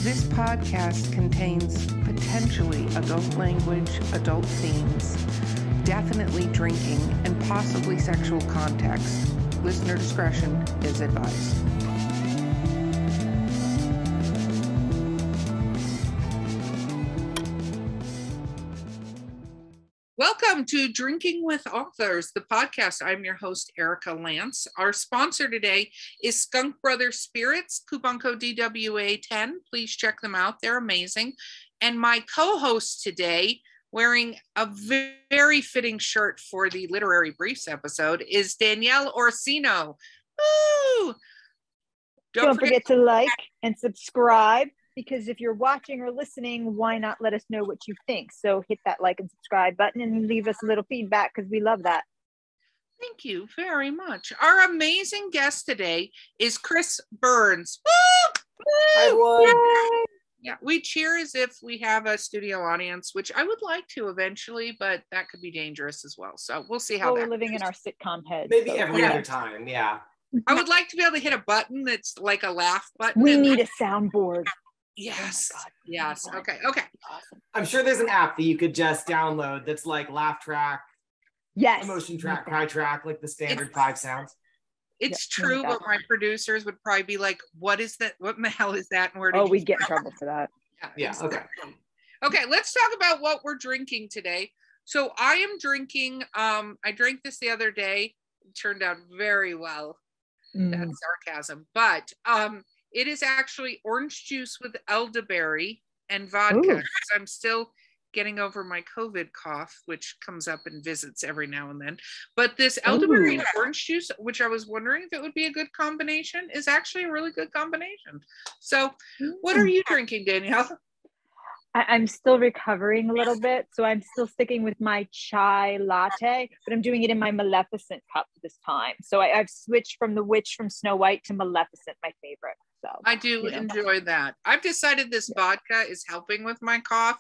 This podcast contains potentially adult language, adult themes, definitely drinking, and possibly sexual context. Listener discretion is advised. Welcome to Drinking with Authors, the podcast. I'm your host, Erica Lance. Our sponsor today is Skunk Brothers Spirits, coupon code DWA10. Please check them out. They're amazing. And my co-host today, wearing a very fitting shirt for the Literary Briefs episode, is Danielle Orsino. Woo! Don't forget to like and subscribe, because if you're watching or listening, why not let us know what you think? So hit that like and subscribe button and leave us a little feedback, because we love that. Thank you very much. Our amazing guest today is Chris Burns. Woo! Hi, everyone. Yeah, we cheer as if we have a studio audience, which I would like to eventually, but that could be dangerous as well. So we'll see how we're living in our sitcom head. Maybe every other time, yeah. I would like to be able to hit a button that's like a laugh button. We need a soundboard. Yes. Oh yes. Okay. Awesome. I'm sure there's an app that you could just download that's like laugh track, yes, emotion track, cry track, like the standard 5 sounds. It's true, but my producers would probably be like, what is that? What in the hell is that? And where did we get in trouble for that. Yeah. Okay. Okay. Let's talk about what we're drinking today. So I am drinking, I drank this the other day. It turned out very well. That's sarcasm, but, it is actually orange juice with elderberry and vodka. I'm still getting over my COVID cough, which comes up and visits every now and then. But this elderberry and orange juice, which I was wondering if it would be a good combination, is actually a really good combination. So what are you drinking, Danielle? I'm still recovering a little bit, so I'm still sticking with my chai latte, but I'm doing it in my Maleficent cup this time. So I've switched from the witch from Snow White to Maleficent, my favorite. So I do enjoy that. I've decided this vodka is helping with my cough.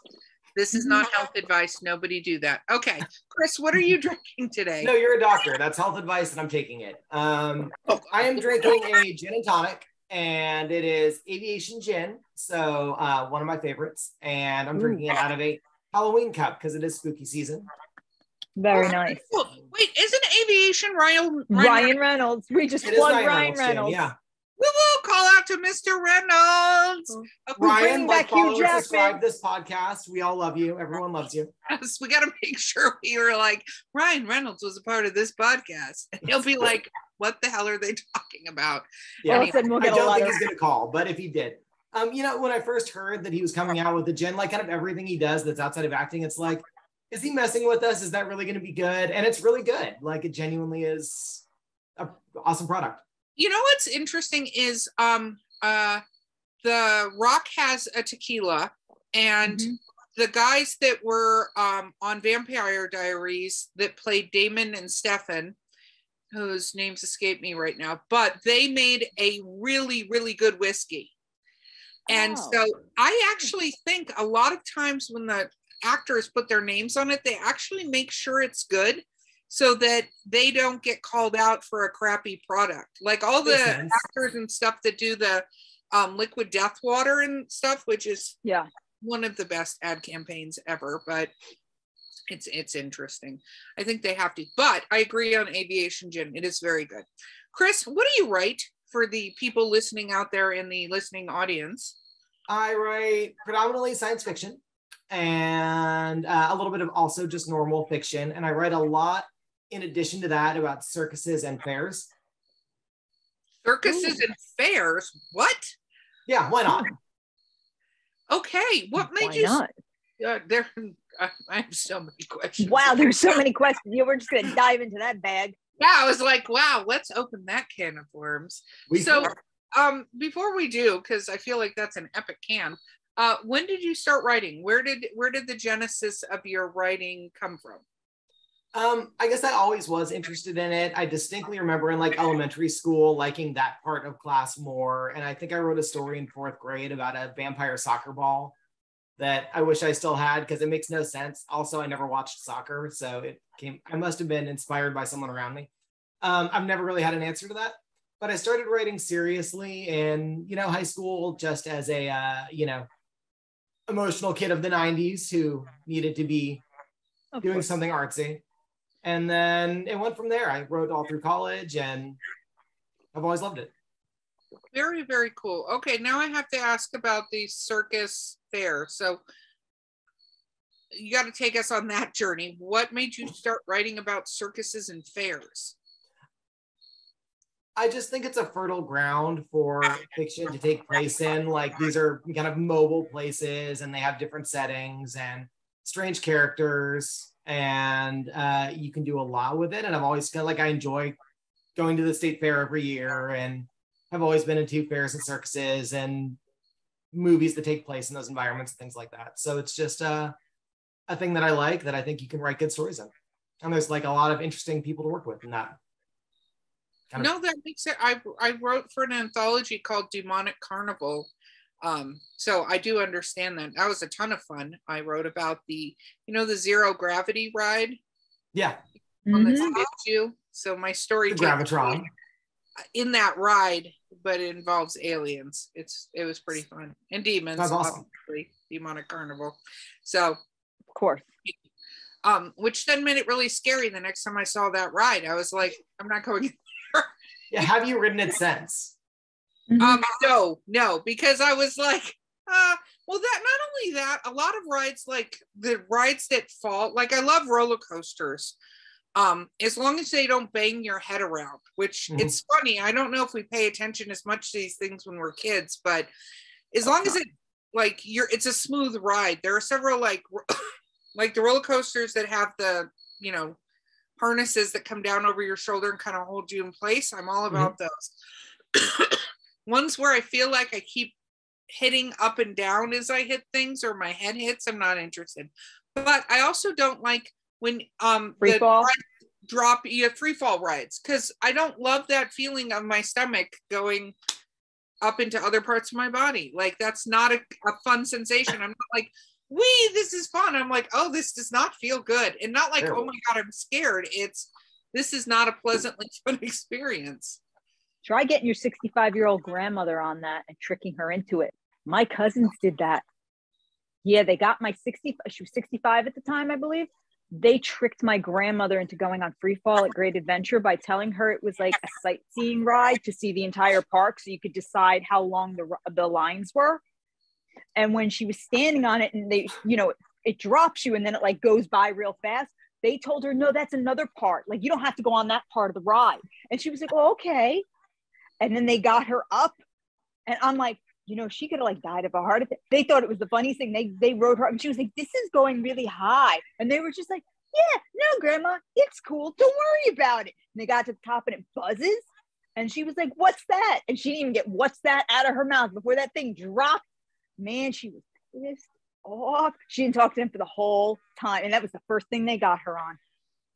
This is not health advice. Nobody do that. Okay, Chris, what are you drinking today? No, you're a doctor. That's health advice, and I'm taking it. I am drinking a gin and tonic, and it is Aviation Gin. So one of my favorites, and I'm drinking it out of a Halloween cup because it is spooky season. Very nice. Cool. Wait, isn't Aviation Ryan Reynolds? We just plugged Ryan Reynolds. Yeah. We will call out to Mr. Reynolds. Ryan, like, follow and subscribe this podcast. We all love you. Everyone loves you. Yes, we got to make sure we were like, Ryan Reynolds was a part of this podcast. And he'll be like, what the hell are they talking about? Yeah, I don't think he's going to call, but if he did. When I first heard that he was coming out with the gin, like kind of everything he does that's outside of acting, it's like, is he messing with us? Is that really going to be good? And it's really good. Like, it genuinely is an awesome product. You know what's interesting is The Rock has a tequila, and the guys that were on Vampire Diaries that played Damon and Stefan, whose names escape me right now, but they made a really, really good whiskey. And so I actually think a lot of times when the actors put their names on it, they actually make sure it's good, so that they don't get called out for a crappy product. Like all the actors and stuff that do the liquid death water and stuff, which is one of the best ad campaigns ever, but it's interesting. I think they have to, but I agree on Aviation Gin. It is very good. Chris, what do you write for the people listening out there in the listening audience? I write predominantly science fiction and a little bit of also just normal fiction. And I write a lot in addition to that about circuses and fairs. Circuses and fairs? What? Yeah, why not? Okay, what made you? I have so many questions. Wow, there's so many questions. Yeah, we're just gonna dive into that bag. Yeah, I was like, wow, let's open that can of worms. Before we do, because I feel like that's an epic can. When did you start writing? Where did the genesis of your writing come from? I guess I always was interested in it. I distinctly remember in like elementary school liking that part of class more. And I think I wrote a story in 4th grade about a vampire soccer ball that I wish I still had, because it makes no sense. Also, I never watched soccer, so I must have been inspired by someone around me. I've never really had an answer to that. but I started writing seriously in, high school, just as a, emotional kid of the 90s who needed to be doing something artsy. And then it went from there. I wrote all through college and I've always loved it. Very, very cool. Okay, now I have to ask about the circus fair. So you got to take us on that journey. What made you start writing about circuses and fairs? I just think it's a fertile ground for fiction to take place in. Like, these are kind of mobile places and they have different settings and strange characters, and you can do a lot with it. And I've always felt like I enjoy going to the state fair every year, and I've always been into fairs and circuses and movies that take place in those environments and things like that. So it's just a thing that I like, that I think you can write good stories in. And there's like a lot of interesting people to work with in that. No, that makes it. I wrote for an anthology called Demonic Carnival. So I do understand that. That was a ton of fun. I wrote about the zero gravity ride. Yeah. On the statue. So my story the Gravitron in that ride, but it involves aliens. It was pretty fun. And demons. That's awesome. Obviously. Demonic Carnival. So of course. Which then made it really scary. The next time I saw that ride, I was like, I'm not going. Yeah, have you ridden it since? No, because I was like, well, that not only that, a lot of rides, like the rides that fall, like I love roller coasters. As long as they don't bang your head around, which it's funny. I don't know if we pay attention as much to these things when we're kids, but as long as it like it's a smooth ride. There are several like the roller coasters that have the, harnesses that come down over your shoulder and kind of hold you in place. I'm all about those. Ones where I feel like I keep hitting up and down as I hit things or my head hits, I'm not interested. But I also don't like when free fall free fall rides, because I don't love that feeling of my stomach going up into other parts of my body. Like, that's not a fun sensation. I'm not like, wee, this is fun. I'm like, oh, this does not feel good. And not like, oh my God, I'm scared. This is not a pleasantly fun experience. Try getting your 65-year-old grandmother on that and tricking her into it. My cousins did that. Yeah, they got she was 65 at the time, I believe. They tricked my grandmother into going on free fall at Great Adventure by telling her it was like a sightseeing ride to see the entire park, so you could decide how long the lines were. And when she was standing on it and it drops you and then it like goes by real fast, they told her, no, that's another part. Like, you don't have to go on that part of the ride. And she was like, oh, okay. And then they got her up and I'm like, she could have like died of a heart attack. They thought it was the funniest thing. They rode her up and she was like, this is going really high. And they were just like, yeah, no, grandma, it's cool. Don't worry about it. And they got to the top and it buzzes. And she was like, what's that? And she didn't even get what's that out of her mouth before that thing dropped. Man, she was pissed off. She didn't talk to him for the whole time. And that was the first thing they got her on.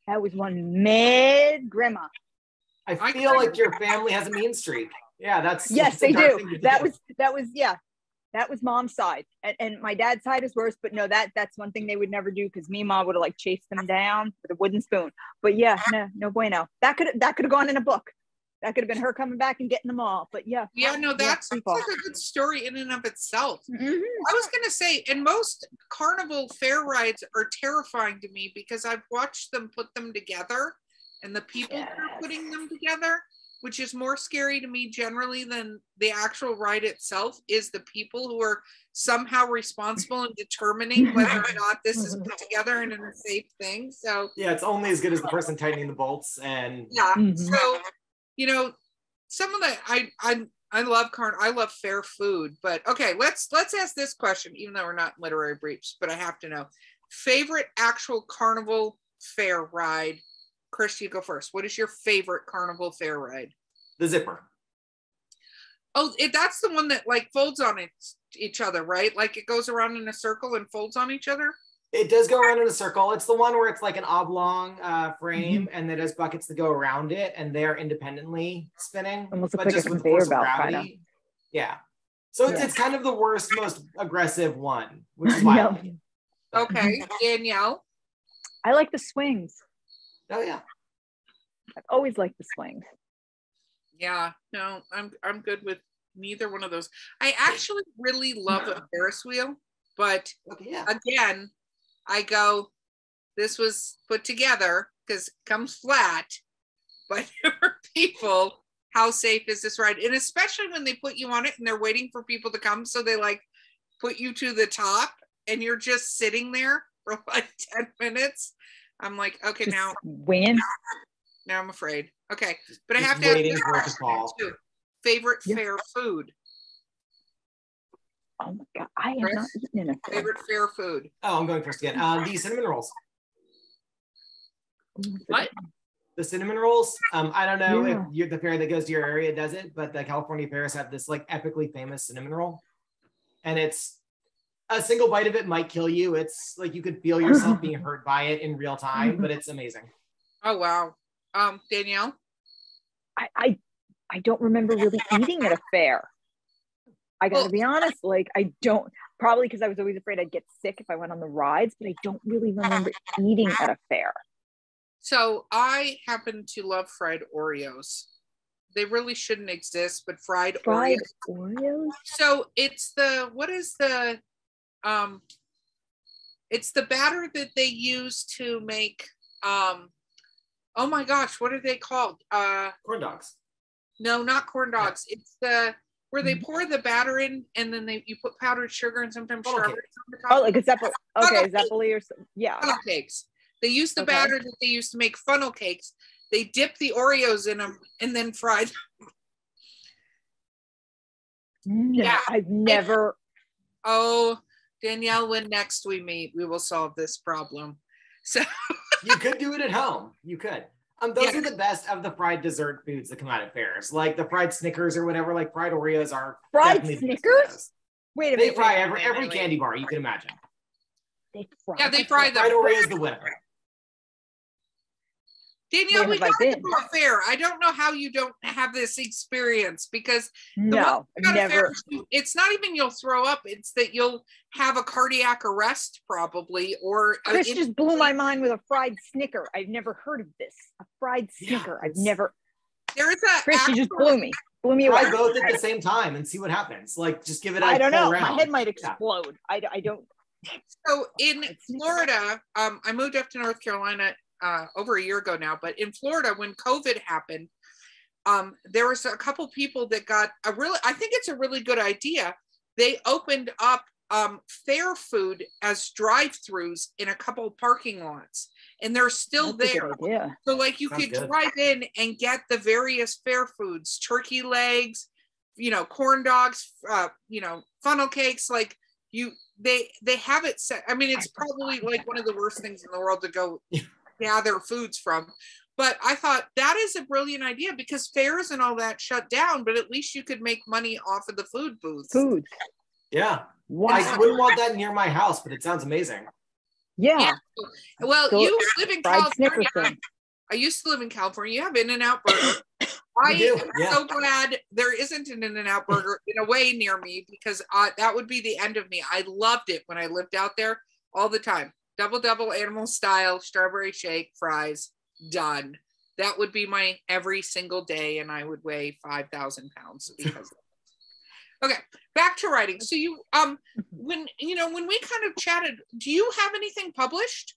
That was one mad grandma. I feel like your family has a mean streak. Yeah, yes, they do. That was mom's side. And my dad's side is worse, but no, that's one thing they would never do, because me and mom would have like chased them down with a wooden spoon. But yeah, no bueno. That could have gone in a book. That could have been her coming back and getting them all. But yeah. Yeah, no, that's like a good story in and of itself. I was going to say, and most carnival fair rides are terrifying to me because I've watched them put them together, and the people who are putting them together, which is more scary to me generally than the actual ride itself, is the people who are somehow responsible in determining whether or not this is put together and in a safe thing. So yeah, it's only as good as the person tightening the bolts. And so some of the I love fair food, but okay, let's ask this question, even though we're not in literary briefs, but I have to know. Favorite actual carnival fair ride? Chris, you go first. What is your favorite carnival fair ride? The zipper. Oh, that's the one that like folds on each other, right? Like it goes around in a circle and folds on each other? It does go around in a circle. It's the one where it's like an oblong frame, and then there's buckets that go around it, and they're independently spinning. Almost like a conveyor belt, kind of. Yeah. So it's kind of the worst, most aggressive one, which is why. Okay, Danielle. I like the swings. Oh yeah. I've always liked the swings. Yeah, no, I'm good with neither one of those. I actually really love a Ferris wheel, but again, I go, this was put together because it comes flat, but for people, how safe is this ride? And especially when they put you on it and they're waiting for people to come, so they like put you to the top and you're just sitting there for like 10 minutes. I'm like, okay, just now win. Now I'm afraid. Okay, but I have to ask this question too. Favorite fair food? Oh my God, I have not eaten in a fair. Favorite fair food? Oh, I'm going first again. The cinnamon rolls. What? The cinnamon rolls. I don't know if you're the fair that goes to your area does it, but the California fairs have this like epically famous cinnamon roll, and it's a single bite of it might kill you. It's like you could feel yourself being hurt by it in real time, but it's amazing. Oh wow. Danielle? I don't remember really eating at a fair. I gotta be honest, like I don't, probably because I was always afraid I'd get sick if I went on the rides, but I don't really remember eating at a fair. So I happen to love fried Oreos. They really shouldn't exist, but fried Oreos. So it's it's the batter that they use to make, oh my gosh, what are they called? Corn dogs. No, not corn dogs. It's where they pour the batter in and then you put powdered sugar and sometimes strawberries on the top. Oh, like a zeppoli. Okay, zeppoli or something. Yeah. Funnel cakes. They use the batter that they used to make funnel cakes. They dip the Oreos in them and then fry them. No, yeah, I've never. Oh, Danielle, when next we meet, we will solve this problem. So you could do it at home. You could. Those are the best of the fried dessert foods that come out at fairs, like the fried Snickers or whatever. Like fried Oreos are fried Snickers. Wait a minute. They fry every candy bar you can imagine. They fry. Yeah, they fry them. Fried Oreos the winner. Danielle, we got to do a fair. I don't know how you don't have this experience because no, never. It's not even you'll throw up. It's that you'll have a cardiac arrest probably. Or Chris just blew my mind with a fried Snicker. I've never heard of this. A fried Snicker. I've never. There is a. Chris, you just blew me away. Try both at the same time and see what happens. Like, just give it. I don't know. Round. My head might explode. I don't. So in Florida, I moved up to North Carolina over a year ago now, but in Florida, when COVID happened, there was a couple people that got I think it's a really good idea. They opened up fair food as drive-throughs in a couple of parking lots, and they're still there. So like you could drive in and get the various fair foods, turkey legs, corn dogs, funnel cakes, like they have it set. I mean, it's probably like one of the worst things in the world to go gather foods from, but I thought that is a brilliant idea because fairs and all that shut down, but at least you could make money off of the food booths. Yeah. I wouldn't want that near my house, but it sounds amazing. Yeah. Well, you live in California. I used to live in California. You have In-N-Out Burger. I am so glad there isn't an In-N-Out Burger in a way near me because that would be the end of me. I loved it when I lived out there all the time. Double animal style, strawberry shake, fries, done. That would be my every single day, and I would weigh 5,000 pounds because. Okay, back to writing. So you, when we kind of chatted, do you have anything published?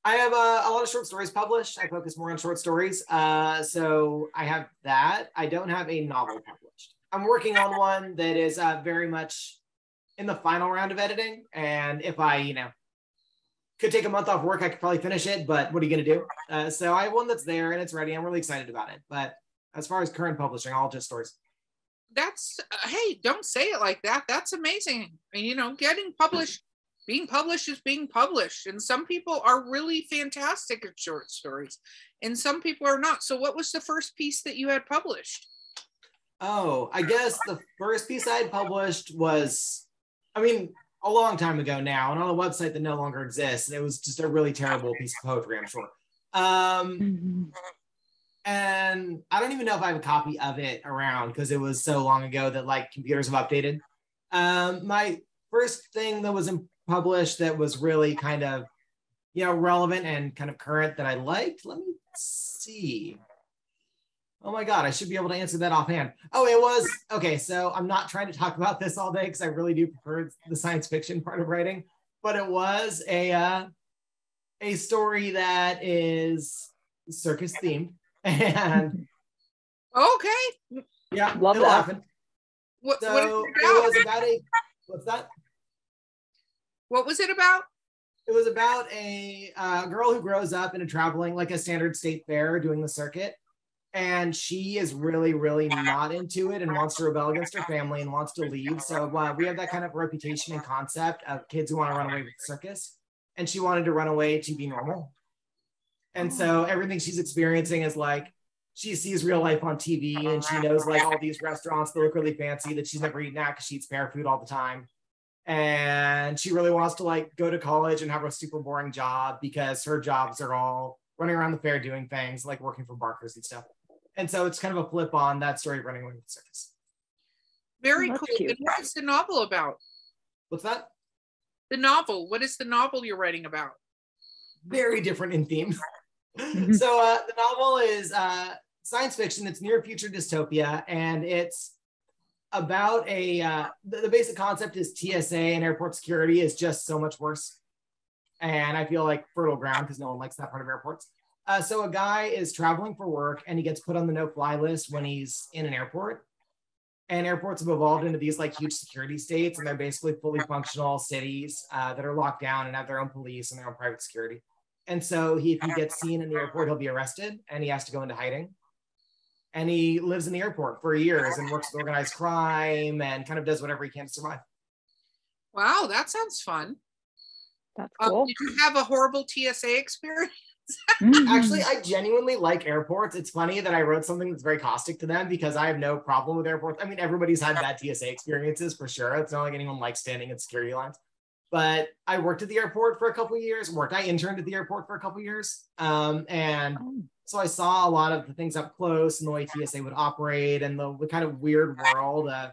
I have a lot of short stories published. I focus more on short stories, so I have that. I don't have a novel published. I'm working on one that is very much in the final round of editing, and if I, could take a month off work, I could probably finish it, but what are you going to do? So I have one that's there and it's ready. I'm really excited about it. But as far as current publishing, all just stories. That's, hey, don't say it like that. That's amazing. And, getting published, being published is being published. And some people are really fantastic at short stories and some people are not. So what was the first piece that you had published? Oh, I guess the first piece I had published was, a long time ago now, and on a website that no longer exists. And it was just a really terrible piece of poetry, I'm sure. And I don't even know if I have a copy of it around because it was so long ago that like computers have updated. My first thing that was published that was really kind of, relevant and kind of current that I liked. Let me see. Oh my God, I should be able to answer that offhand. Oh, it was, okay, so I'm not trying to talk about this all day because I really do prefer the science fiction part of writing, but it was a story that is circus themed. And okay. Yeah, Love it'll that. happen. What is So it it about? was about what's that? What was it about? It was about a girl who grows up in a traveling, like a standard state fair doing the circuit. And she is really, really not into it and wants to rebel against her family and wants to leave. So we have that kind of reputation and concept of kids who want to run away with the circus. And she wanted to run away to be normal. And so everything she's experiencing is like, she sees real life on TV and she knows like all these restaurants that look really fancy that she's never eaten at because she eats fair food all the time. And she really wants to like go to college and have a super boring job because her jobs are all running around the fair doing things like working for Barker's and stuff. And so it's kind of a flip on that story, Running Away with the Circus. Very That's cool. cute. And what is the novel about? What's that? The novel. What is the novel you're writing about? Very different in theme. So the novel is science fiction. It's near future dystopia, and it's about the basic concept is TSA and airport security is just so much worse. And I feel like fertile ground because no one likes that part of airports. So a guy is traveling for work and he gets put on the no-fly list when he's in an airport. And airports have evolved into these like huge security states, and they're basically fully functional cities that are locked down and have their own police and their own private security. And so if he gets seen in the airport, he'll be arrested and he has to go into hiding. And he lives in the airport for years and works with organized crime and kind of does whatever he can to survive. Wow, that sounds fun. That's cool. Did you have a horrible TSA experience? Actually, I genuinely like airports. It's funny that I wrote something that's very caustic to them because I have no problem with airports. I mean, everybody's had bad TSA experiences for sure. It's not like anyone likes standing in security lines. But I worked at the airport for a couple of years. I interned at the airport for a couple of years. So I saw a lot of the things up close and the way TSA would operate and the kind of weird world of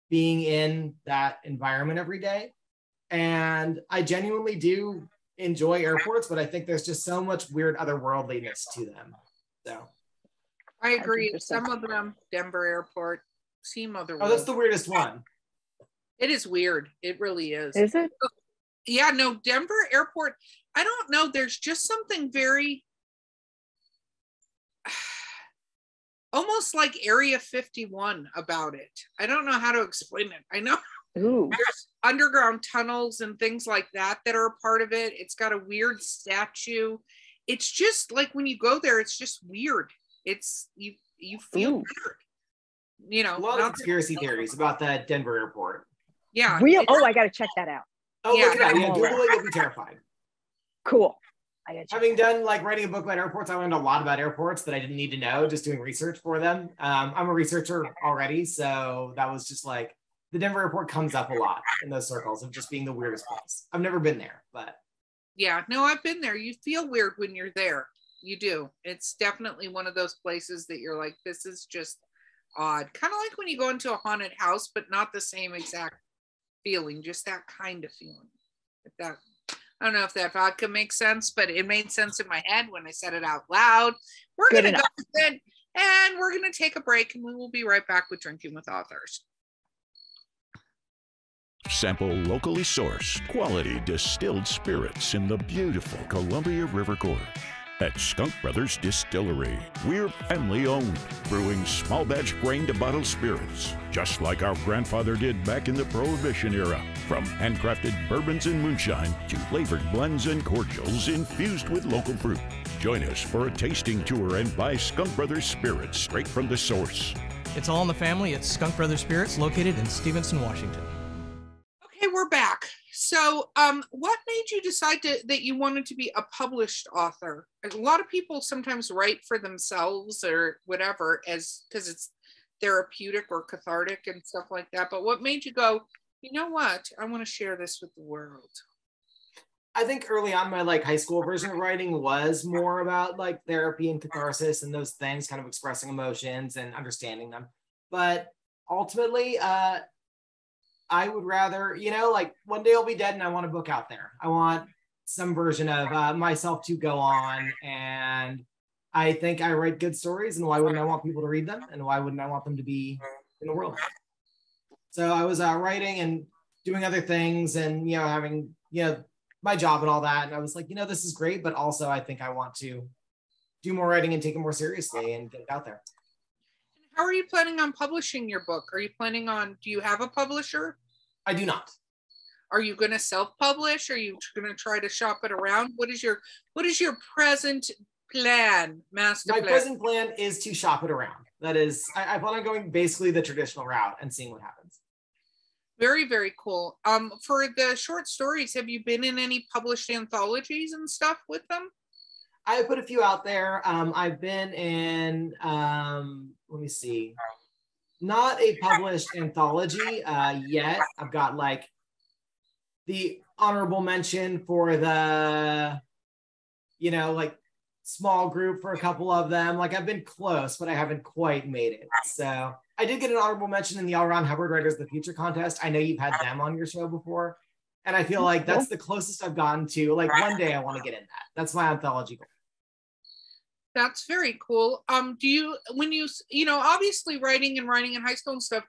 being in that environment every day. And I genuinely do enjoy airports, but I think there's just so much weird otherworldliness to them. So I agree. Some of them, Denver Airport, seem otherworldly. Oh, that's the weirdest one. It is weird. It really is. Is it? Yeah, no, Denver Airport, I don't know. There's just something very almost like Area 51 about it. I don't know how to explain it. I know there's underground tunnels and things like that are a part of it. It's got a weird statue. It's just like when you go there, it's just weird. It's you feel weird. You know, a lot of conspiracy theories about the Denver airport. Yeah. Real? Oh, I got to check that out. Oh, Yeah. look at that. Yeah, Google it, you'll be terrified. Cool. I gotta check Having done like writing a book about airports, I learned a lot about airports that I didn't need to know just doing research for them. I'm a researcher already, so that was just like the Denver airport comes up a lot in those circles of just being the weirdest place. I've never been there, but yeah, no, I've been there. You feel weird when you're there. You do. It's definitely one of those places that you're like, this is just odd. Kind of like when you go into a haunted house, but not the same exact feeling, just that kind of feeling. If that, I don't know if that vodka makes sense, but it made sense in my head when I said it out loud. We're going to go with it, and we're going to take a break, and we will be right back with Drinking with Authors. Sample locally sourced, quality distilled spirits in the beautiful Columbia River Gorge. At Skunk Brothers Distillery, we're family owned, brewing small batch grain to bottle spirits, just like our grandfather did back in the Prohibition era. From handcrafted bourbons and moonshine to flavored blends and cordials infused with local fruit. Join us for a tasting tour and buy Skunk Brothers spirits straight from the source. It's all in the family at Skunk Brothers Spirits, located in Stevenson, Washington. Okay, we're back. So what made you decide that you wanted to be a published author? A lot of people sometimes write for themselves or whatever because it's therapeutic or cathartic and stuff like that. But what made you go, you know what? I want to share this with the world. I think early on my like high school version of writing was more about like therapy and catharsis and those things, kind of expressing emotions and understanding them. But ultimately, I would rather, like one day I'll be dead and I want a book out there. I want some version of myself to go on and I think I write good stories, and why wouldn't I want people to read them? And why wouldn't I want them to be in the world? So I was writing and doing other things and, having, my job and all that. And I was like, this is great, but also I think I want to do more writing and take it more seriously and get it out there. How are you planning on publishing your book? Do you have a publisher? I do not. Are you going to self-publish? Are you going to try to shop it around? What is your present plan, master plan? My present plan is to shop it around. That is, I plan on going basically the traditional route and seeing what happens. Very, very cool. For the short stories, have you been in any published anthologies and stuff with them? I put a few out there. I've been in, let me see, not a published anthology yet. I've got like the honorable mention for the, like small group for a couple of them. Like I've been close, but I haven't quite made it. So I did get an honorable mention in the All Around Hubbard Writers of the Future contest. I know you've had them on your show before. And I feel like that's the closest I've gotten to, like one day I want to get in that. That's my anthology goal. That's very cool. Obviously writing in high school and stuff,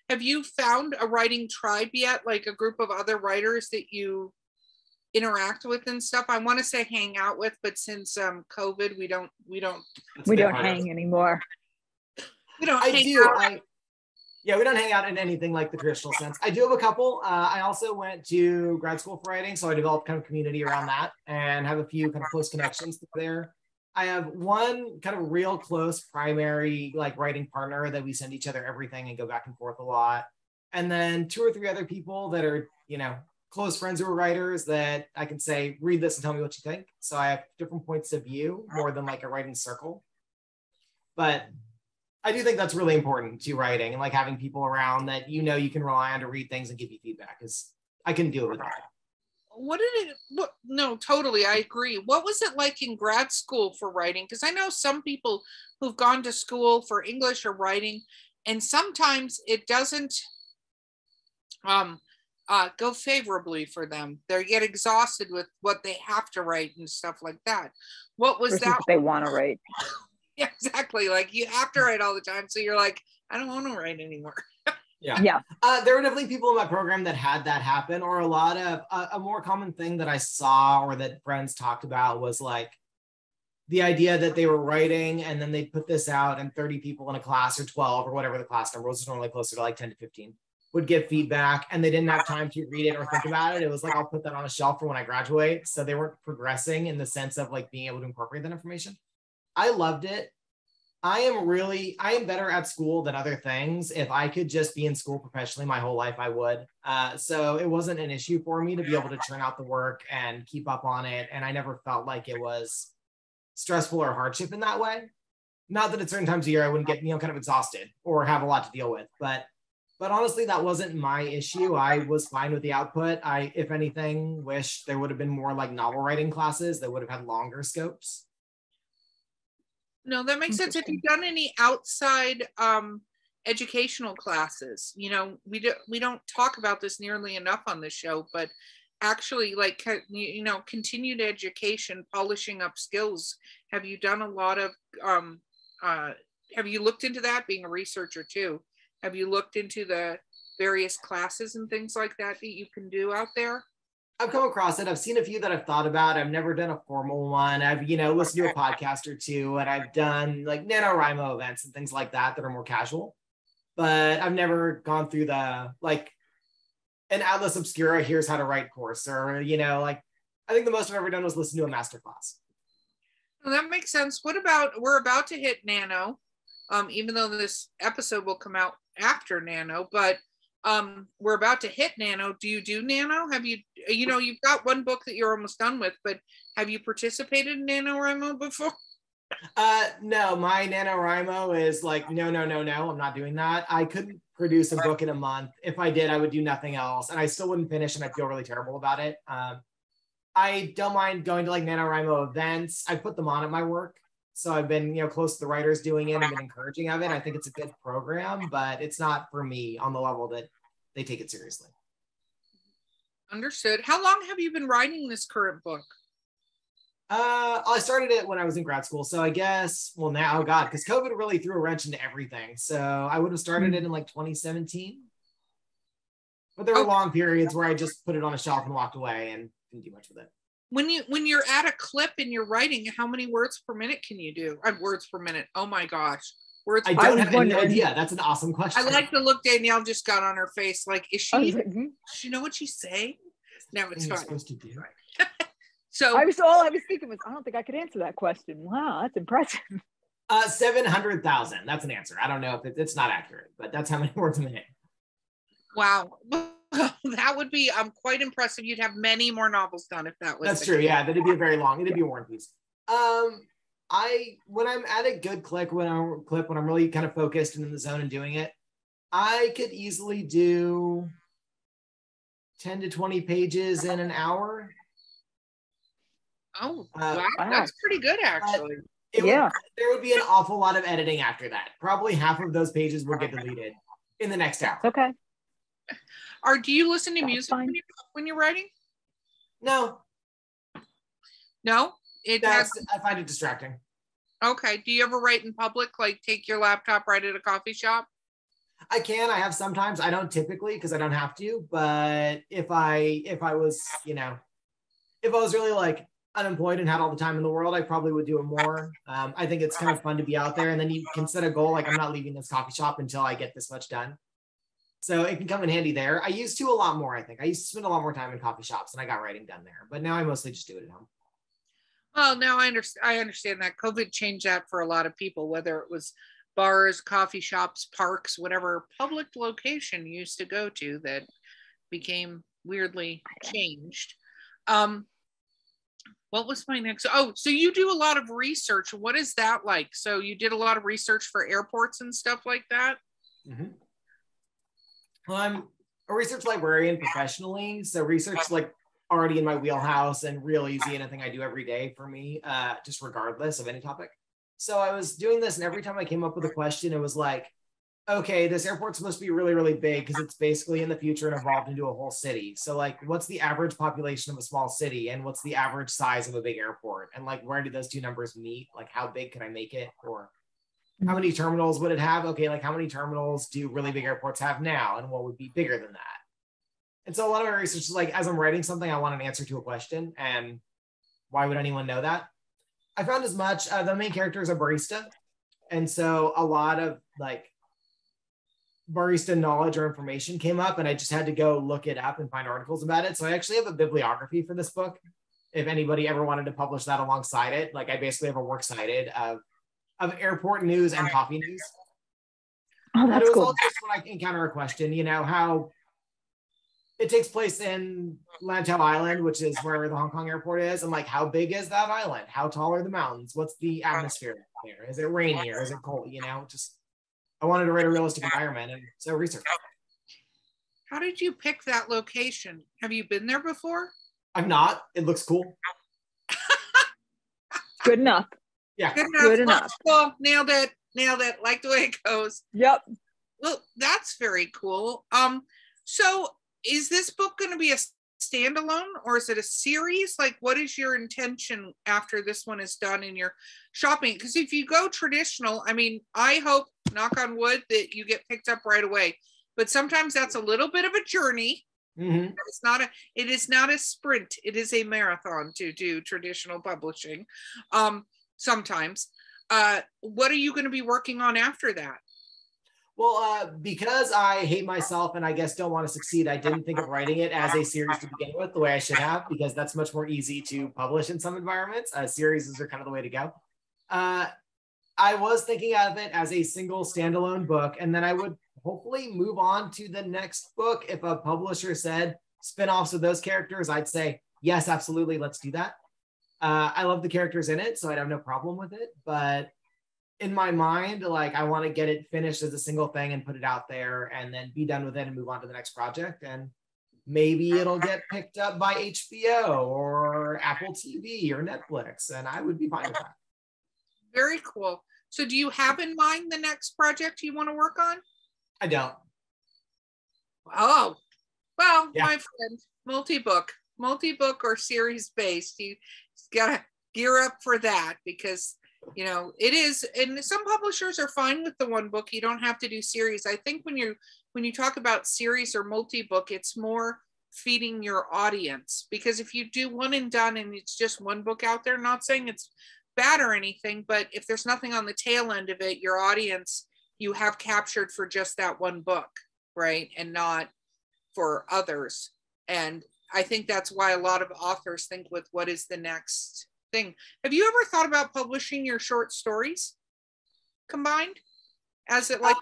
have you found a writing tribe yet? Like a group of other writers that you interact with and stuff? I want to say hang out with, but since COVID, we don't hang anymore. We don't hang out. We don't hang out in anything like the traditional sense. I do have a couple. I also went to grad school for writing, so I developed kind of community around that and have a few kind of close connections there. I have one kind of real close primary like writing partner that we send each other everything and go back and forth a lot. And then 2 or 3 other people that are, close friends who are writers that I can say, read this and tell me what you think. So I have different points of view, more than like a writing circle. But I do think that's really important to writing and like having people around that you can rely on to read things and give you feedback, because I couldn't do it without that. No, totally, I agree. What was it like in grad school for writing? Because I know some people who've gone to school for English or writing, and sometimes it doesn't go favorably for them. They get exhausted with what they have to write and stuff like that. What was that? They want to write. Yeah, exactly. Like you have to write all the time. So you're like, I don't want to write anymore. Yeah. There were definitely people in my program that had that happen, or a lot of a more common thing that I saw or that friends talked about was like the idea that they were writing and then they'd put this out and 30 people in a class or 12 or whatever the class number was, normally closer to like 10 to 15, would give feedback and they didn't have time to read it or think about it. It was like, I'll put that on a shelf for when I graduate. So they weren't progressing in the sense of like being able to incorporate that information. I loved it. I am better at school than other things. If I could just be in school professionally my whole life, I would. So it wasn't an issue for me to be able to churn out the work and keep up on it. And I never felt like it was stressful or hardship in that way. Not that at certain times of year I wouldn't get, kind of exhausted or have a lot to deal with, but honestly, that wasn't my issue. I was fine with the output. I, if anything, wish there would have been more like novel writing classes that would have had longer scopes. No, that makes sense. Have you done any outside educational classes? We don't talk about this nearly enough on this show, but actually like, continued education, polishing up skills. Have you done a lot of, have you looked into that, being a researcher too? Have you looked into the various classes and things like that you can do out there? I've come across it. I've seen a few that I've thought about. I've never done a formal one. I've, listened to a podcast or two, and I've done like NaNoWriMo events and things like that are more casual. But I've never gone through the, like, an Atlas Obscura, here's how to write course, or, I think the most I've ever done was listen to a masterclass. Well, that makes sense. What about, we're about to hit Nano, even though this episode will come out after Nano, but we're about to hit Nano. Do you do Nano? Have you, you've got one book that you're almost done with, but have you participated in NaNoWriMo before? No, my NaNoWriMo is like, no, I'm not doing that. I couldn't produce a book in a month. If I did, I would do nothing else, and I still wouldn't finish, and I feel really terrible about it. I don't mind going to like NaNoWriMo events. I put them on at my work. So I've been, close to the writers doing it and been encouraging of it. I think it's a good program, but it's not for me on the level that they take it seriously. Understood. How long have you been writing this current book? I started it when I was in grad school. So I guess, well, now, oh God, because COVID really threw a wrench into everything. So I would have started it in like 2017. But there were long periods where I just put it on a shelf and walked away and didn't do much with it. When you're at a clip and you're writing, how many words per minute can you do? Words per minute. Oh my gosh. Words. I don't have any idea. That's an awesome question. I like to look. Danielle just got on her face. Like, is she? Does she know what she's saying? No, it's fine. Supposed to do. So all I was thinking was, I don't think I could answer that question. Wow, that's impressive. 700,000. That's an answer. I don't know if it's not accurate, but that's how many words a minute. Wow. That would be quite impressive. You'd have many more novels done if that was. That's true. Yeah, that'd be a very long. It'd be a War and Peace. When I'm at a good clip, when I'm really kind of focused and in the zone and doing it, I could easily do 10 to 20 pages in an hour. Oh, wow. That's pretty good, actually. There would be an awful lot of editing after that. Probably half of those pages will get deleted in the next hour. Okay. Do you listen to music when you're writing? No. No? I find it distracting. Okay. Do you ever write in public, like take your laptop, write at a coffee shop? I can. I have sometimes. I don't typically because I don't have to. But if I was, if I was really like unemployed and had all the time in the world, I probably would do it more. I think it's kind of fun to be out there, and then you can set a goal like I'm not leaving this coffee shop until I get this much done. So it can come in handy there. I used to a lot more, I think. I used to spend a lot more time in coffee shops and I got writing done there. But now I mostly just do it at home. Well, now I understand that COVID changed that for a lot of people, whether it was bars, coffee shops, parks, whatever public location you used to go to that became weirdly changed. What was my next? Oh, so you do a lot of research. What is that like? So you did a lot of research for airports and stuff like that? Mm-hmm. Well, I'm a research librarian professionally. So research is like already in my wheelhouse and real easy, anything I do every day for me, just regardless of any topic. So I was doing this, and every time I came up with a question, it was like, okay, this airport's supposed to be really, really big because it's basically in the future and evolved into a whole city. So like, what's the average population of a small city, and what's the average size of a big airport? And like, where do those two numbers meet? Like, how big can I make it? Or how many terminals would it have? Okay, like how many terminals do really big airports have now? And what would be bigger than that? And so a lot of my research is like, as I'm writing something, I want an answer to a question. And why would anyone know that? I found as much, the main character is a barista. And so a lot of like barista knowledge or information came up, and I just had to go look it up and find articles about it. So I actually have a bibliography for this book. If anybody ever wanted to publish that alongside it, like I basically have a works cited of airport news and coffee news. Oh, that's cool. All just when I encounter a question, how it takes place in Lantau Island, which is where the Hong Kong airport is. And like, how big is that island? How tall are the mountains? What's the atmosphere there? Is it rainy or is it cold? I wanted to write a realistic environment, and so research. How did you pick that location? Have you been there before? I'm not. It looks cool. Good enough. Yeah. Good enough. Well, nailed it. Like the way it goes. Yep. Well, that's very cool. So is this book going to be a standalone, or is it a series? Like, what is your intention after this one is done in your shopping? Because if you go traditional, I mean, I hope, knock on wood, that you get picked up right away. But sometimes that's a little bit of a journey. Mm-hmm. It is not a sprint. It is a marathon to do traditional publishing. Sometimes. What are you going to be working on after that? Well, because I hate myself and I guess don't want to succeed, I didn't think of writing it as a series to begin with the way I should have, because that's much more easy to publish in some environments. Series are kind of the way to go. I was thinking of it as a single standalone book, and then I would hopefully move on to the next book. If a publisher said spin-offs of those characters, I'd say, yes, absolutely, let's do that. I love the characters in it, so I'd have no problem with it. But in my mind, like, I want to get it finished as a single thing and put it out there and then be done with it and move on to the next project. And maybe it'll get picked up by HBO or Apple TV or Netflix, and I would be fine with that. Very cool. So do you have in mind the next project you want to work on? I don't. Oh, well, yeah. My friend, multi-book or series based. You gotta gear up for that, because you know it is, and some publishers are fine with the one book. You don't have to do series. I think when you talk about series or multi-book, it's more feeding your audience, because if you do one and done and it's just one book out there, not saying it's bad or anything, but if there's nothing on the tail end of it, your audience you have captured for just that one book, right, and not for others. And I think that's why a lot of authors think with what is the next thing. Have you ever thought about publishing your short stories combined as it like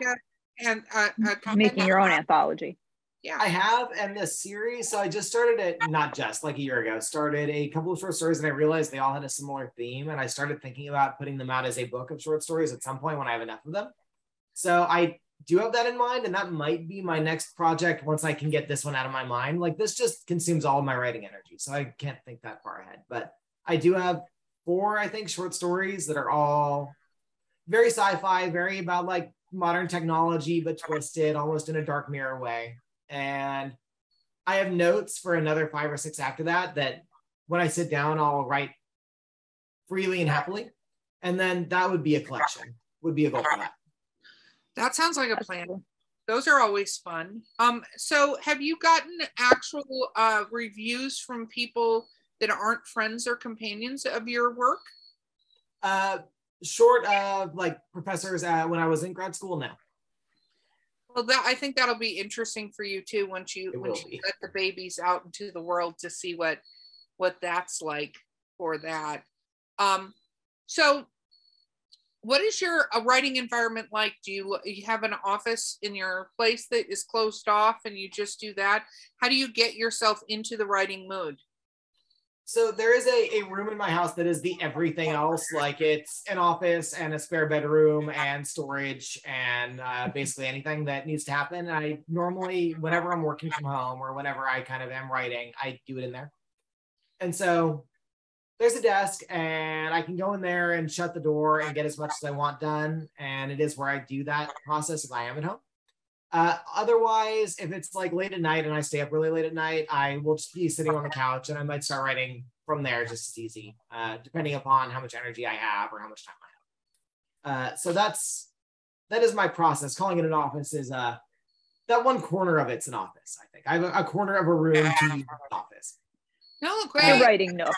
making your own anthology? Yeah, I have, and this series, so I just started it, not just like a year ago, started a couple of short stories, and I realized they all had a similar theme, and I started thinking about putting them out as a book of short stories at some point when I have enough of them. So I do have that in mind, and that might be my next project once I can get this one out of my mind. Like, this just consumes all of my writing energy, so I can't think that far ahead. But I do have 4, I think, short stories that are all very sci-fi, very about like modern technology, but twisted almost in a dark mirror way. And I have notes for another 5 or 6 after that when I sit down, I'll write freely and happily. And then that would be a collection, would be a goal for that. That sounds like a plan. Those are always fun. So have you gotten actual reviews from people that aren't friends or companions of your work? Short of like professors when I was in grad school, now. Well, I think that'll be interesting for you too once you let the babies out into the world to see what that's like for that. So what is your writing environment like? Do you have an office in your place that is closed off and you just do that? How do you get yourself into the writing mood? So there is a room in my house that is the everything else. Like, it's an office and a spare bedroom and storage and basically anything that needs to happen. I normally, whenever I'm working from home or whenever I kind of am writing, I do it in there. And so there's a desk and I can go in there and shut the door and get as much as I want done. And it is where I do that process if I am at home. Otherwise, if it's like late at night and I stay up really late at night, I will just be sitting on the couch and I might start writing from there just as easy, depending upon how much energy I have or how much time I have. So that is my process. Calling it an office is that one corner of it's an office, I think. I have a corner of a room to use an office. No, great. Your writing nook.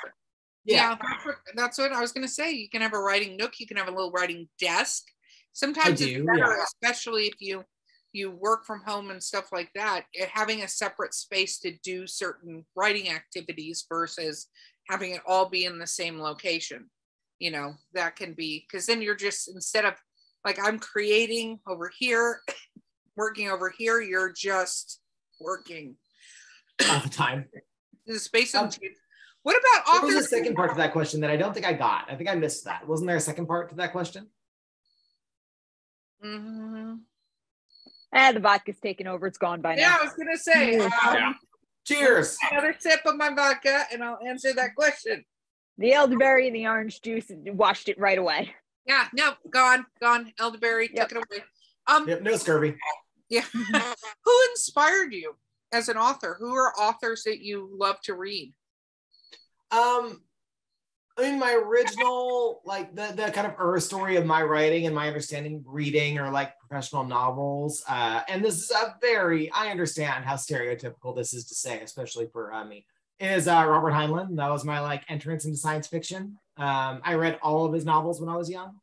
Yeah, that's what I was going to say. You can have a writing nook. You can have a little writing desk. Sometimes it's better, especially if you work from home and stuff like that, having a separate space to do certain writing activities versus having it all be in the same location. You know, that can be, because then you're just, instead of like I'm creating over here, working over here, you're just working all the time. The space. What about authors? There was a second part to that question that I don't think I got. I think I missed that. Wasn't there a second part to that question? Mm-hmm. The vodka's taken over. It's gone by now. Yeah, I was going to say. Cheers. Another sip of my vodka and I'll answer that question. The elderberry and the orange juice washed it right away. Yeah, no, gone. Elderberry, took it away. Yep, no scurvy. Yeah. Who inspired you as an author? Who are authors that you love to read? I mean, my original, like the kind of story of my writing and my understanding reading or like professional novels. And this is I understand how stereotypical this is to say, especially for me, is Robert Heinlein. That was my like entrance into science fiction. I read all of his novels when I was young.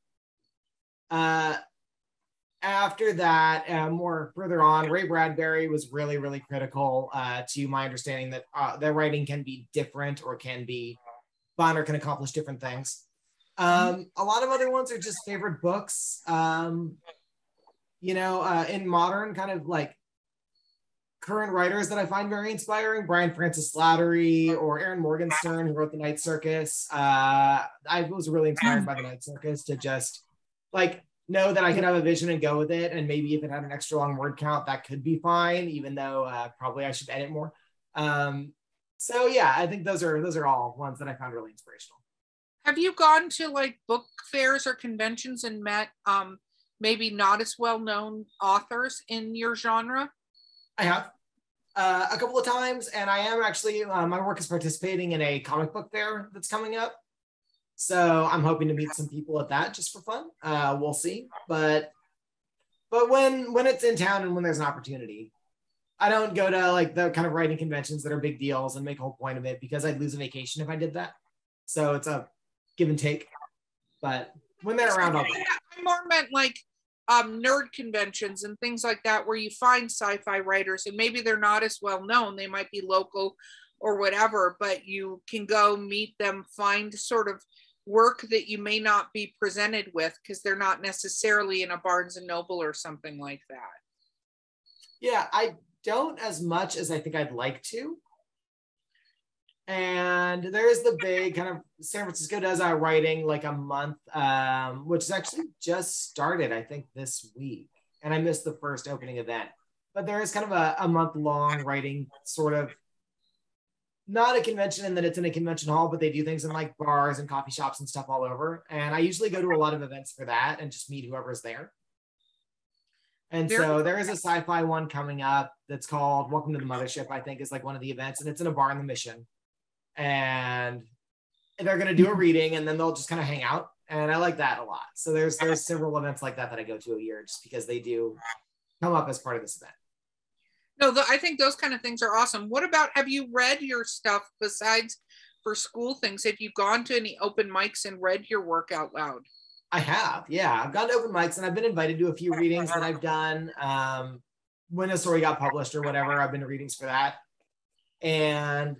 After that, more further on, Ray Bradbury was really, really critical to my understanding that their writing can be different or can be fun or can accomplish different things. A lot of other ones are just favorite books. In modern kind of like current writers that I find very inspiring, Brian Francis Slattery or Aaron Morgenstern, who wrote The Night Circus. I was really inspired by The Night Circus to just like know that I could have a vision and go with it. And maybe if it had an extra long word count, that could be fine, even though probably I should edit more. So yeah, I think those are all ones that I found really inspirational. Have you gone to like book fairs or conventions and met maybe not as well-known authors in your genre? I have a couple of times, and I am actually, my work is participating in a comic book fair that's coming up. So I'm hoping to meet some people at that just for fun. We'll see. But when it's in town and when there's an opportunity, I don't go to like the kind of writing conventions that are big deals and make a whole point of it, because I'd lose a vacation if I did that. So it's a give and take. But when they're around, I'll go. I more meant like nerd conventions and things like that, where you find sci-fi writers and maybe they're not as well known. They might be local or whatever, but you can go meet them, find sort of work that you may not be presented with because they're not necessarily in a Barnes and Noble or something like that. Yeah, I don't as much as I think I'd like to. And there's the big kind of San Francisco does our writing like a month, which is actually just started, I think, this week. And I missed the first opening event. But there is kind of a month-long writing sort of, not a convention in that it's in a convention hall, but they do things in like bars and coffee shops and stuff all over. And I usually go to a lot of events for that and just meet whoever's there. And so there is a sci-fi one coming up that's called Welcome to the Mothership, I think is like one of the events. And it's in a bar in the Mission. And they're going to do a reading and then they'll just kind of hang out. And I like that a lot. So there's several events like that I go to a year just because they do come up as part of this event. No, I think those kind of things are awesome. What about, have you read your stuff besides for school things? Have you gone to any open mics and read your work out loud? I have, yeah. I've gone to open mics and I've been invited to a few readings that I've done. When a story got published or whatever, I've been to readings for that. And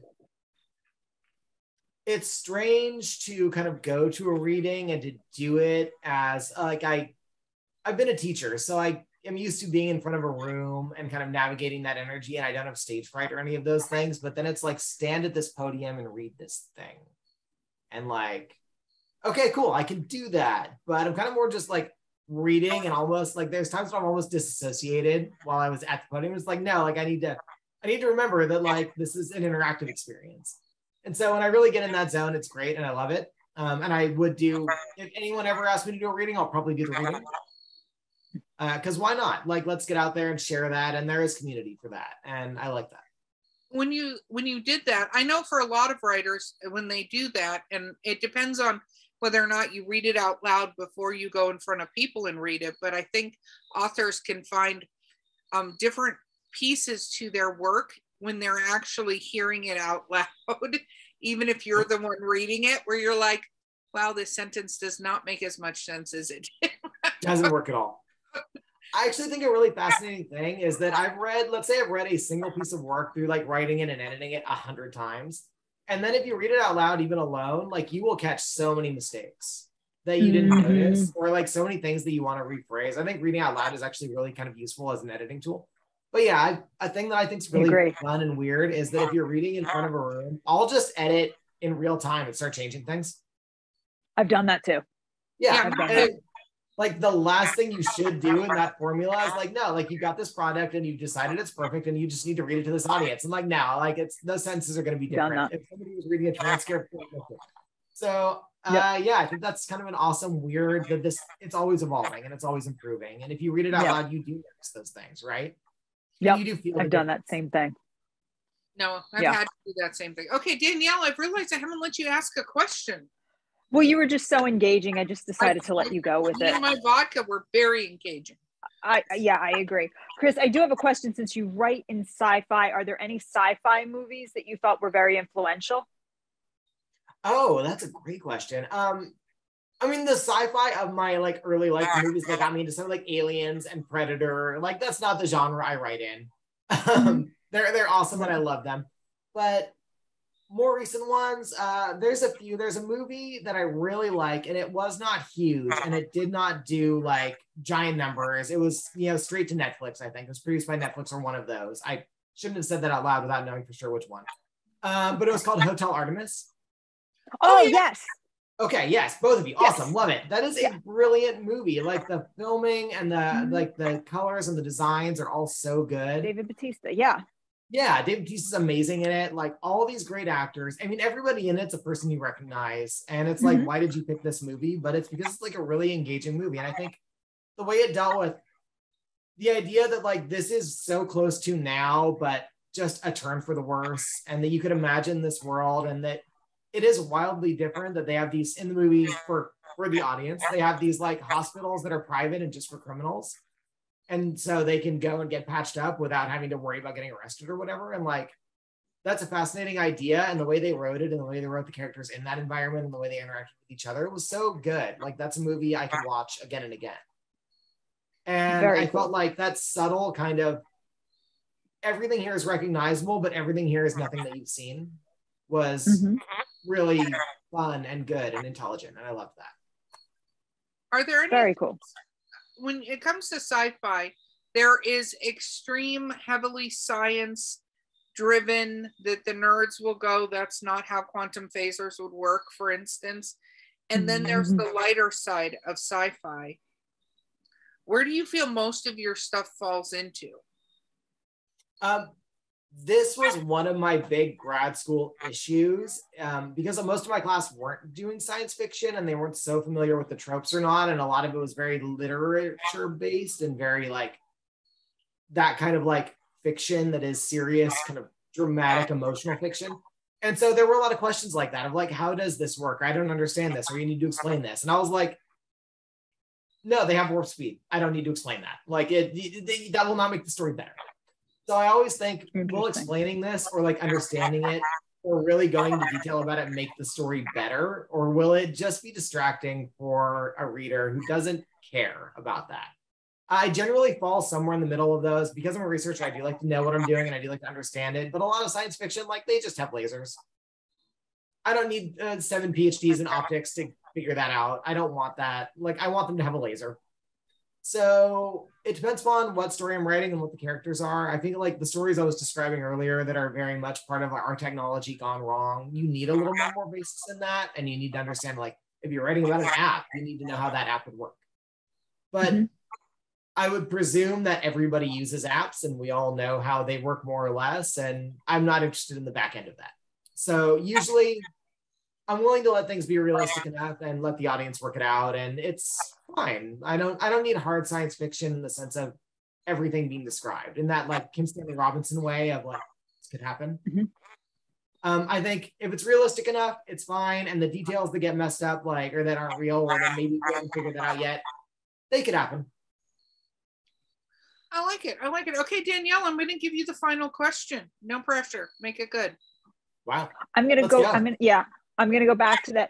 it's strange to kind of go to a reading and to do it as like, I've been a teacher, so I am used to being in front of a room and kind of navigating that energy, and I don't have stage fright or any of those things, but then it's like, stand at this podium and read this thing. And like, okay, cool, I can do that. But I'm kind of more just like reading and almost like, there's times when I'm almost disassociated while I was at the podium. It's like, no, like I need to remember that like, this is an interactive experience. And so when I really get in that zone, it's great and I love it. And I would do, if anyone ever asked me to do a reading, I'll probably do the reading. Because why not? Like, let's get out there and share that. And there is community for that. And I like that. When you did that, I know for a lot of writers, when they do that, and it depends on whether or not you read it out loud before you go in front of people and read it. But I think authors can find different pieces to their work when they're actually hearing it out loud, even if you're the one reading it, where you're like, wow, this sentence does not make as much sense as it did. Doesn't work at all. I actually think a really fascinating thing is that let's say I've read a single piece of work through like writing it and editing it 100 times. And then if you read it out loud, even alone, like you will catch so many mistakes that you didn't notice, or like so many things that you want to rephrase. I think reading out loud is actually really kind of useful as an editing tool. But yeah, a thing that I think is really fun and weird is that if you're reading in front of a room, I'll just edit in real time and start changing things. I've done that too. Yeah. Like the last thing you should do in that formula is like, no, like you got this product and you decided it's perfect and you just need to read it to this audience. And like now, like those sentences are going to be different. If somebody was reading a transcript. So yeah, I think that's kind of an awesome, weird that it's always evolving and it's always improving. And if you read it out loud, you do notice those things, right? Yeah, you do feel I've done that same thing. No, I've had to do that same thing. Okay, Danielle, I've realized I haven't let you ask a question. Well, you were just so engaging. I just decided to let you go with it. You and my vodka were very engaging. I agree. Chris, I do have a question. Since you write in sci-fi, are there any sci-fi movies that you thought were very influential? Oh, that's a great question. I mean, the sci-fi of my like early life movies that got me into something like Aliens and Predator, like that's not the genre I write in. They're awesome and I love them. But more recent ones, there's a movie that I really like, and it was not huge and it did not do like giant numbers. It was, straight to Netflix, I think. It was produced by Netflix or one of those. I shouldn't have said that out loud without knowing for sure which one. But it was called Hotel Artemis. Oh, yes. Okay, yes, both of you. Awesome, love it. That is a brilliant movie. Like the filming and the colors and the designs are all so good. David Bautista, yeah. Yeah, David Bautista's amazing in it. Like all these great actors. I mean, everybody in it's a person you recognize. And it's like, why did you pick this movie? But it's because it's like a really engaging movie. And I think the way it dealt with the idea that like this is so close to now, but just a turn for the worse, and that you could imagine this world, and that it is wildly different that they have these in the movie for the audience. They have these like hospitals that are private and just for criminals. And so they can go and get patched up without having to worry about getting arrested or whatever. And like, that's a fascinating idea. And the way they wrote it and the way they wrote the characters in that environment and the way they interacted with each other, it was so good. Like that's a movie I could watch again and again. And I felt like that subtle kind of, everything here is recognizable, but everything here is nothing that you've seen, was really fun and good and intelligent. And I loved that. Are there any, very cool. When it comes to sci-fi, there is extreme, heavily science driven that the nerds will go, that's not how quantum phasers would work, for instance. And then there's the lighter side of sci-fi. Where do you feel most of your stuff falls into? This was one of my big grad school issues, because most of my class weren't doing science fiction and they weren't so familiar with the tropes or not. And a lot of it was very literature based and very like that kind of like fiction that is serious, kind of dramatic, emotional fiction. And so there were a lot of questions like that of like, how does this work? I don't understand this, or you need to explain this. And I was like, no, they have warp speed. I don't need to explain that. Like that will not make the story better. So I always think, will explaining this or like understanding it or really going into detail about it make the story better? Or will it just be distracting for a reader who doesn't care about that? I generally fall somewhere in the middle of those. Because I'm a researcher, I do like to know what I'm doing and I do like to understand it. But a lot of science fiction, like they just have lasers. I don't need 7 PhDs in optics to figure that out. I don't want that. Like I want them to have a laser. So it depends upon what story I'm writing and what the characters are. I think like the stories I was describing earlier that are very much part of our technology gone wrong, you need a little bit more basis in that. And you need to understand, like, if you're writing about an app, you need to know how that app would work. But I would presume that everybody uses apps and we all know how they work more or less. And I'm not interested in the back end of that. So usually I'm willing to let things be realistic enough and let the audience work it out. And it's fine. I don't need hard science fiction in the sense of everything being described in that like Kim Stanley Robinson way of like, this could happen. I think if it's realistic enough, it's fine. And the details that get messed up, like, or that aren't real, or that maybe we haven't figured that out yet, they could happen. I like it. I like it. Okay, Danielle, I'm going to give you the final question. No pressure. Make it good. Wow. I'm going to go. I'm going to go back to that.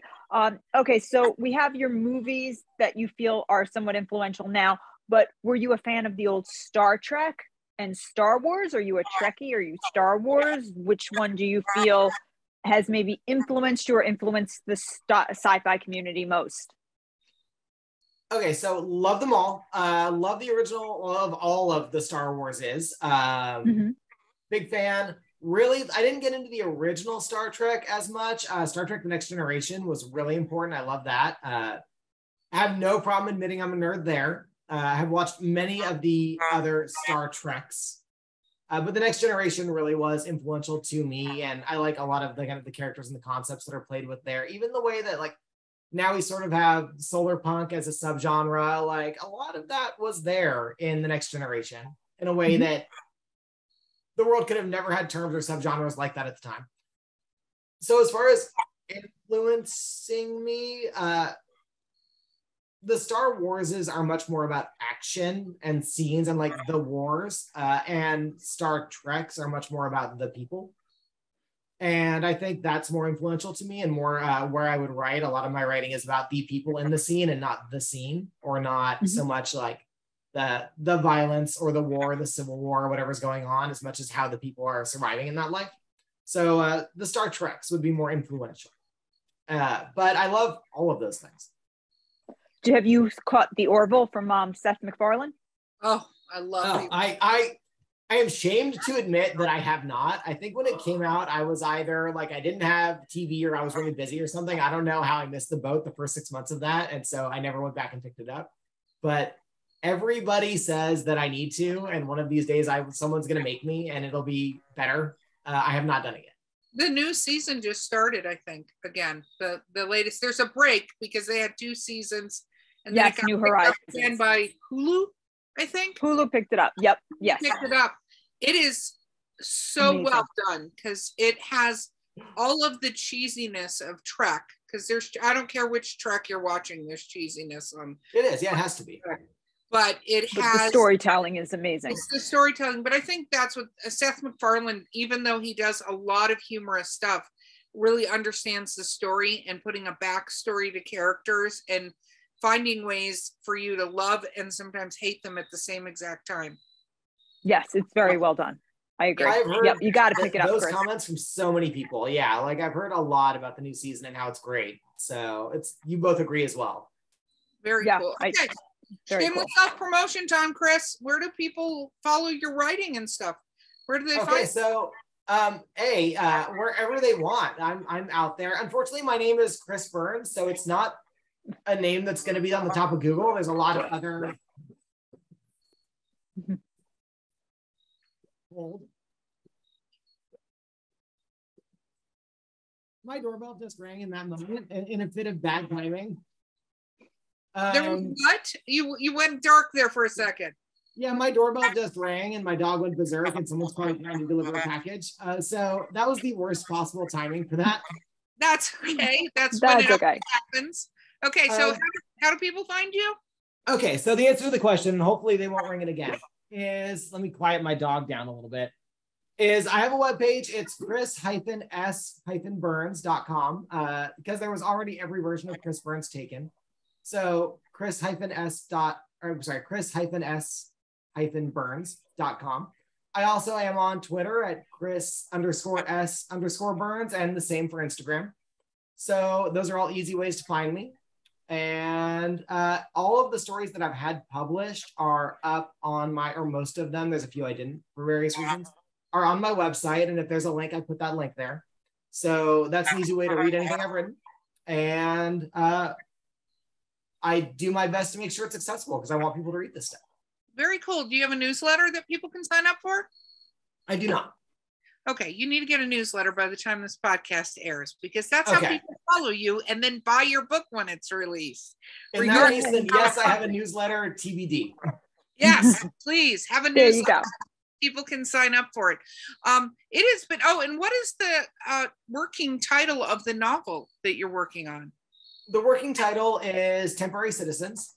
Okay, so we have your movies that you feel are somewhat influential now, but were you a fan of the old Star Trek and Star Wars? Are you a Trekkie? Are you Star Wars? Which one do you feel has maybe influenced you or influenced the sci-fi community most? Okay, so love them all. Love the original of all of the Star Wars is. Big fan. Really, I didn't get into the original Star Trek as much. Star Trek The Next Generation was really important. I love that. I have no problem admitting I'm a nerd there. I have watched many of the other Star Treks. But The Next Generation really was influential to me. And I like a lot of the kind of the characters and the concepts that are played with there. Even the way that like now we sort of have solar punk as a subgenre. Like a lot of that was there in The Next Generation in a way that the world could have never had terms or subgenres like that at the time. So as far as influencing me, the Star Warses are much more about action and scenes and like the wars, and Star Treks are much more about the people. And I think that's more influential to me and more where I would write. A lot of my writing is about the people in the scene and not the scene, or not so much like the violence or the war, the Civil War, or whatever's going on, as much as how the people are surviving in that life. So the Star Treks would be more influential. But I love all of those things. Have you caught The Orville from Seth MacFarlane? Oh, I love it. I am shamed to admit that I have not. I think when it came out, I was either like, I didn't have TV or I was really busy or something. I don't know how I missed the boat the first 6 months of that. And so I never went back and picked it up. But everybody says that I need to, and one of these days someone's going to make me and it'll be better. I have not done it yet. The new season just started, I think, again. The latest, there's a break because they had 2 seasons. And yes, New Horizons. Again by Hulu, I think. Hulu picked it up. Yep. Yes. Picked it up. It is so amazing. Well done because it has all of the cheesiness of Trek, because I don't care which Trek you're watching, there's cheesiness on. It is, yeah, it has to be. But the storytelling is amazing. It's the storytelling, but I think that's what Seth MacFarlane, even though he does a lot of humorous stuff, really understands the story and putting a backstory to characters and finding ways for you to love and sometimes hate them at the same exact time. Yes, it's very well done. I agree. I've heard yep, you got to pick it up. Those Chris. comments from so many people. Yeah, like I've heard a lot about the new season and how it's great. So you both agree as well. Very cool. Okay. Shameless self-promotion time, Chris. Where do people follow your writing and stuff? Where do they find? Okay, so wherever they want. I'm out there. Unfortunately, my name is Chris Burns, so it's not a name that's going to be on the top of Google. There's a lot of other. My doorbell just rang in that moment in a bit of bad timing. There was what? You went dark there for a second. Yeah, my doorbell just rang and my dog went berserk and someone's probably trying to deliver a package. So that was the worst possible timing for that. That's okay. That's when it happens. Okay, so how do people find you? Okay, so the answer to the question, and hopefully they won't ring it again, is, let me quiet my dog down a little bit, is I have a webpage. It's chris-s-burns.com because there was already every version of Chris Burns taken. So chris-s-burns.com. I also am on Twitter at Chris_S_Burns and the same for Instagram. So those are all easy ways to find me. And all of the stories that I've had published are up on or most of them, there's a few I didn't for various reasons, are on my website. And if there's a link, I put that link there. So that's an easy way to read anything I've written. And I do my best to make sure it's accessible because I want people to read this stuff. Very cool. Do you have a newsletter that people can sign up for? I do not. Okay, you need to get a newsletter by the time this podcast airs because that's how people follow you and then buy your book when it's released. In that case, then yes, I have a newsletter, TBD. Yes, please have a newsletter. There you go. People can sign up for it. It has been, and what is the working title of the novel that you're working on? The working title is Temporary Citizens,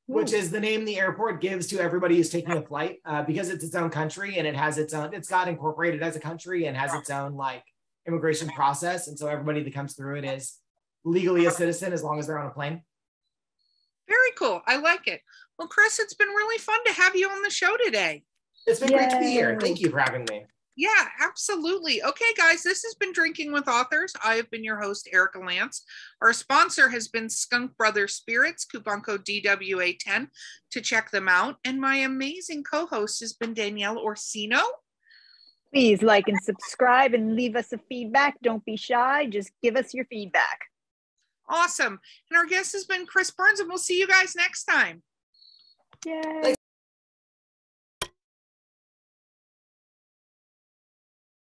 which is the name the airport gives to everybody who's taking a flight because it's its own country and it has its own, it's got incorporated as a country and has its own like immigration process. And so everybody that comes through it is legally a citizen as long as they're on a plane. Very cool. I like it. Well, Chris, it's been really fun to have you on the show today. It's been great to be here. Thank you for having me. Yeah, absolutely. Okay, guys, this has been Drinking with Authors. I have been your host, Erica Lance. Our sponsor has been Skunk Brothers Spirits, coupon code DWA10 to check them out. And my amazing co-host has been Danielle Orsino. Please like and subscribe and leave us a feedback. Don't be shy. Just give us your feedback. Awesome. And our guest has been Chris Burns, and we'll see you guys next time. Yay.